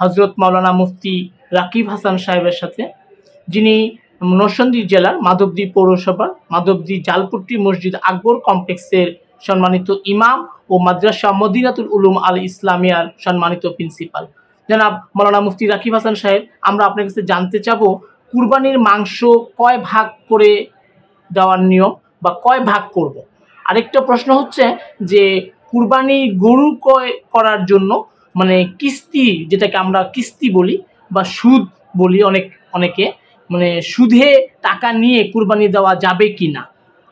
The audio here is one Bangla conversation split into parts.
হজরত মাওলানা মুফতি রাকিব হাসান সাহেবের সাথে, যিনি নরসিংদী জেলার মাধবদী পৌরসভার মাধবদী জালপট্টি মসজিদ আকবর কমপ্লেক্সের সম্মানিত ইমাম ও মাদ্রাসা মদিনাতুল উলুম আল ইসলামিয়ার সম্মানিত প্রিন্সিপাল জনাব মাওলানা মুফতি রাকিব হাসান সাহেব, আমরা আপনার কাছে জানতে চাবো কুরবানির মাংস কয় ভাগ করে দেওয়ার নিয়ম বা কয় ভাগ করব। আরেকটা প্রশ্ন হচ্ছে যে কুরবানি গরু ক্রয় করার জন্য মানে কিস্তি, যেটাকে আমরা কিস্তি বলি বা সুদ বলি, অনেকে মানে সুদে টাকা নিয়ে কুরবানি দেওয়া যাবে কিনা,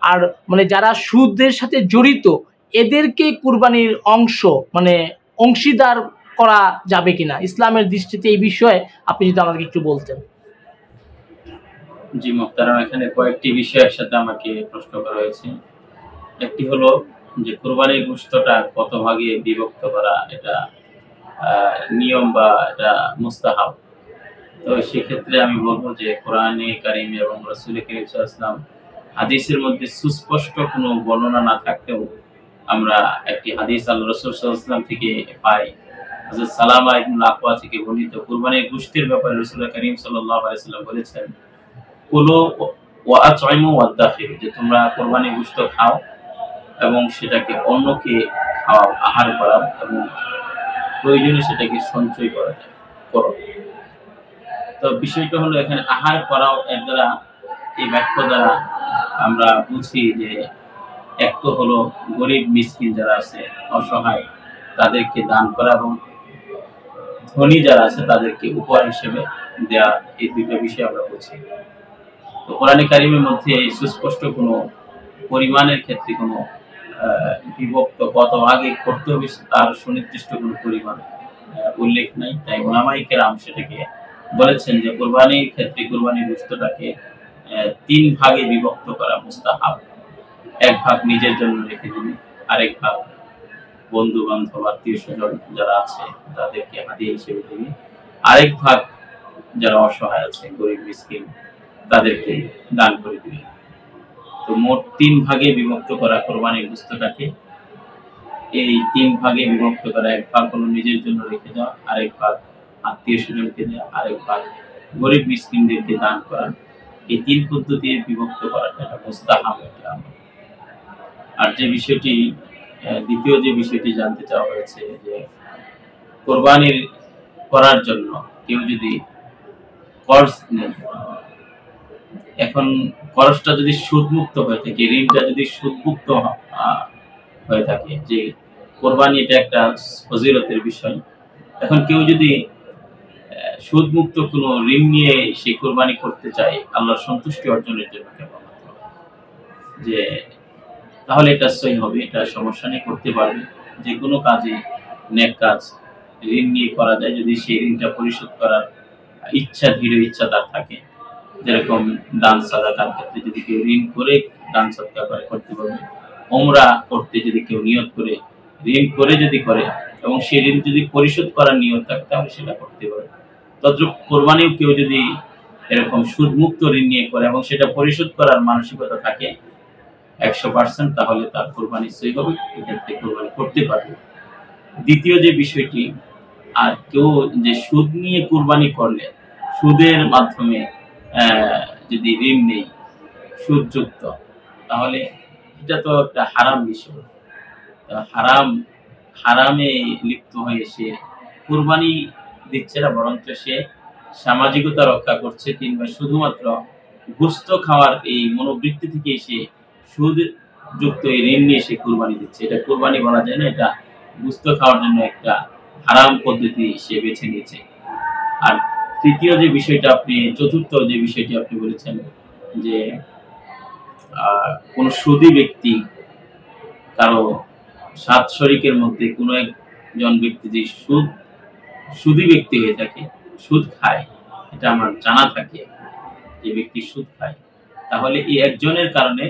আর মানে যারা সুদের সাথে জড়িত এদেরকে কুরবানির অংশ মানে অংশীদার করা যাবে কিনা, ইসলামের দৃষ্টিতে এই বিষয়ে আপনি যদি আমাকে একটু বলতেন। জি মুহতারাম, এখানে কয়েকটি বিষয় একসাথে আমাকে প্রশ্ন করা হয়েছে। একটি হলো যে কুরবানির গোশতটা কত ভাগে বিভক্ত করা, এটা নিয়ম বা এটা মুস্তাহাব। তো সেক্ষেত্রে আমি বলবো যে কোরআনে কারিম এবং রাসূল কারীম সাল্লাল্লাহু আলাইহি ওয়াসাল্লাম হাদিসের মধ্যে সুস্পষ্ট কোনো বর্ণনা না থাকলেও আমরা একটি হাদিস আল্লাহ রাসূল সাল্লাল্লাহু আলাইহি ওয়াসাল্লাম থেকে পাই। হযরত সালামা ইবনে আকওয়া থেকে বর্ণিত কুরবানির গোশতের ব্যাপারে রাসূল কারীম সাল্লাল্লাহু আলাইহি ওয়াসাল্লাম বলেছেন, কুলু ওয়া আতইমু ওয়াদাখিরু, যে তোমরা কুরবানির গোশত খাও এবং সেটাকে অন্যকে খাওয়াও, আহার করাও এবং প্রয়োজনে সেটাকে সঞ্চয় করো। তো বিষয়টা হলো এখানে আহার করাও, এর দ্বারা এই বাক্য দ্বারা আমরা বুঝি যে এক তো হলো গরিব মিসকিন যারা আছে অসহায় তাদেরকে দান করা এবং ধনী যারা আছে তাদেরকে উপহার হিসেবে দেয়া, এই দুটো বিষয় আমরা বুঝি। তো কোরআনে কারিমের মধ্যে সুস্পষ্ট কোনো পরিমাণের ক্ষেত্রে কোনো বিভক্ত কত ভাগে করতে হবে তার সুনির্দিষ্ট কোনো পরিমাণ উল্লেখ নাই। তাই উলামায়ে কেরাম সেটাকে বলেছেন যে কুরবানির ক্ষেত্রে কুরবানির গোশতটাকে 3 ভাগে বিভক্ত করা মুস্তাহাব। এক ভাগ নিজের জন্য রেখে দিবে, আরেক ভাগ বন্ধু বান্ধব আত্মীয়-স্বজন যারা আছে তাদেরকে হাদিয়া হিসেবে দিবে, আরেক ভাগ যারা অসহায় আছে গরিব মিসকিন তাদেরকে দান করে দিবে। তো মোট 3 ভাগে বিভক্ত করা কুরবানির গোশতটাকে, এই 3 ভাগে বিভক্ত করা, এক ভাগ হলো নিজের জন্য রেখে দেওয়া, আরেক ভাগ আত্মীয়-স্বজনকে দেওয়া, আরেক ভাগ গরিব মিসকিনদেরকে দান করা। এই 3 পদ্ধতিতে বিভক্ত করাটা মুস্তাহাব। আর যে বিষয়টি দ্বিতীয় যে বিষয়টি জানতে চাওয়া হয়েছে যে কোরবানির করার জন্য কেউ যদি কর্জ নেয়, এখন খরচটা যদি সুদমুক্ত হয়ে থাকে, ঋণটা যদি সুদমুক্ত হয়ে থাকে, যে কোরবানি এটা একটা ফজিলতের বিষয়, এখন কেউ যদি সুদমুক্ত কোনো ঋণ নিয়ে সে কোরবানি করতে চায় আল্লাহর সন্তুষ্টি অর্জনের জন্য কেবলমাত্র, যে তাহলে এটা সহি হবে, এটা সমস্যা নেই, করতে পারবে। যে কোনো কাজে নেক কাজ ঋণ নিয়ে করা যায় যদি সেই ঋণটা পরিশোধ করার ইচ্ছা, দৃঢ় ইচ্ছা তার থাকে। যেরকম দান সাদাকার ক্ষেত্রে যদি কেউ ঋণ করে দান সাদকা করতে পারবে, ওমরা করতে যদি কেউ নিয়ত করে ঋণ করে যদি করে এবং সেই ঋণ যদি পরিশোধ করার নিয়ত থাকে তাহলে সেটা করতে পারবে। তদ্রূপ কোরবানিও কেউ যদি এরকম সুদমুক্ত ঋণ নিয়ে করে এবং সেটা পরিশোধ করার মানসিকতা থাকে 100%, তাহলে তার কোরবানি সহি হবে, এক্ষেত্রে কোরবানি করতে পারবে। দ্বিতীয় যে বিষয়টি, আর কেউ যে সুদ নিয়ে কোরবানি করলে, সুদের মাধ্যমে যদি ঋণ নেই সুদযুক্ত, তাহলে এটা তো একটা হারাম বিষয়। হারামে লিপ্ত হয়ে সে কোরবানি দিচ্ছে না, বরঞ্চ সে সামাজিকতা রক্ষা করছে, কিংবা শুধুমাত্র গোশত খাওয়ার এই মনোবৃত্তি থেকে সে সুদ যুক্ত এই ঋণ নিয়ে সে কোরবানি দিচ্ছে। এটা কোরবানি বলা যায় না, এটা গোশত খাওয়ার জন্য একটা হারাম পদ্ধতি সে বেছে নিয়েছে। আর তৃতীয় যে বিষয়টা চতুর্থ যে বিষয়টি আপনি বলেছেন যে কোন সুদী ব্যক্তি, কারো 7 শরীকের মধ্যে কোনো একজন ব্যক্তি যে সুদী ব্যক্তি হয়ে থাকে, সুদ খায়, এটা আমার জানা থাকে যে ব্যক্তি সুদ খায়, তাহলে এই একজনের কারণে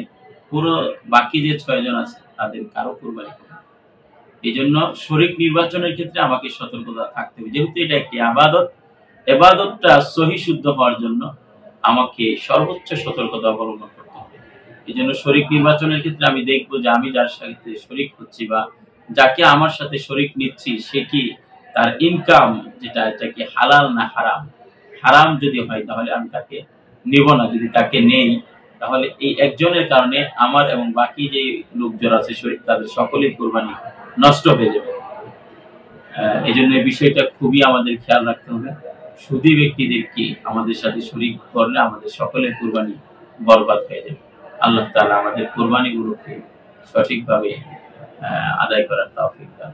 পুরো বাকি যে 6 জন আছে তাদের কারো কুরবানি করবে। এই জন্য শরীক নির্বাচনের ক্ষেত্রে আমাকে সতর্কতা থাকতে হবে, যেহেতু এটা একটি আবাদত। এবাদতটা সহি শুদ্ধ হওয়ার জন্য আমাকে সর্বোচ্চ সতর্কতা অবলম্বন করতে হবে। এই জন্য শরীক নির্বাচনের ক্ষেত্রে আমি দেখবো যে আমি যার সাথে শরীক হচ্ছি বা যাকে আমার সাথে শরীক নিচ্ছি সে কি তার ইনকাম যেটা, এটা কি হালাল না হারাম। হারাম যদি হয় তাহলে আমি তাকে নেব না। যদি তাকে নেই তাহলে এই একজনের কারণে আমার এবং বাকি যে লোকজন আছে তাদের সকলেই কোরবানি নষ্ট হয়ে যাবে। এই জন্য এই বিষয়টা খুবই আমাদের খেয়াল রাখতে হবে। সুদী ব্যক্তিদেরকে আমাদের সাথে শরীক করলে আমাদের সকলের কোরবানি বরবাদ হয়ে যাবে। আল্লাহ তাআলা আমাদের কোরবানিগুলোকে সঠিকভাবে আদায় করার তৌফিক দান।